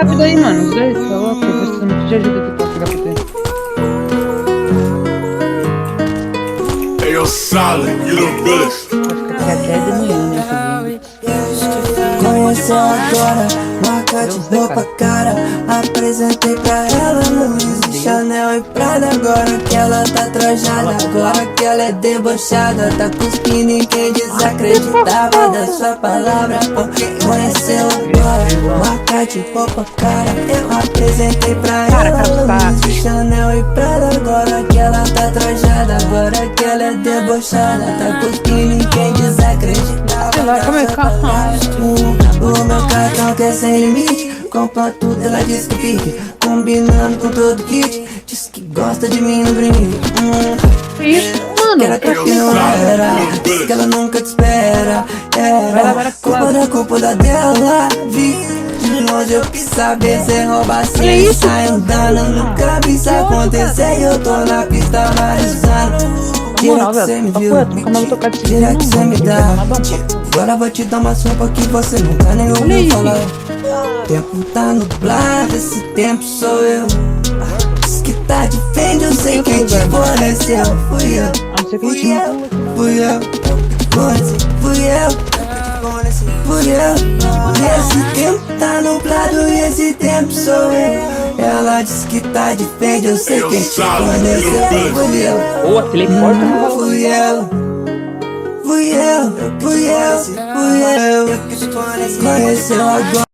rápido aí, mano. Os dois, tá louco? Eu preciso muito de ajuda aqui pra pegar pra ter. Hey, yo, Solid, you the realest. Acho que até de manhã, né? Conheceu agora, marca de roupa cara. Apresentei pra ela Louis, Chanel e Prada. Agora que ela tá trajada, agora que ela é debochada, tá cuspindo em quem desacreditava da sua palavra. Porque conheceu agora, marca de roupa cara. Eu apresentei pra ela Louis, Chanel e Prada. Agora que ela tá trajada, agora que ela é debochada, tá cuspindo em quem desacreditava da sua palavra. O meu cartão que é sem limite, compra tudo, ela diz que fique combinando com todo kit. Diz que gosta de mim no brinde. Isso, mano. Que ela quer que não era, diz que ela nunca te espera. Era culpa da dela. Vi de longe, eu quis saber se rouba assim. Sai andando, nunca vi isso acontecer. E eu tô na pista marizando. Tira que cê me viu, tira que cê me dá. Agora vou te dar uma sopa que você nunca nem ouviu falar. O tempo tá nublado, esse tempo sou eu. Diz que tá de frente, eu sei quem te forneceu. Fui eu, fui eu, fui eu, fui eu. Esse tempo tá nublado e esse tempo sou eu. Ela disse que tá de frente, eu sei quem te forneceu. Fui eu, Boa, teleporta. fui eu, fui eu, fui eu, fui eu. Conheceu agora.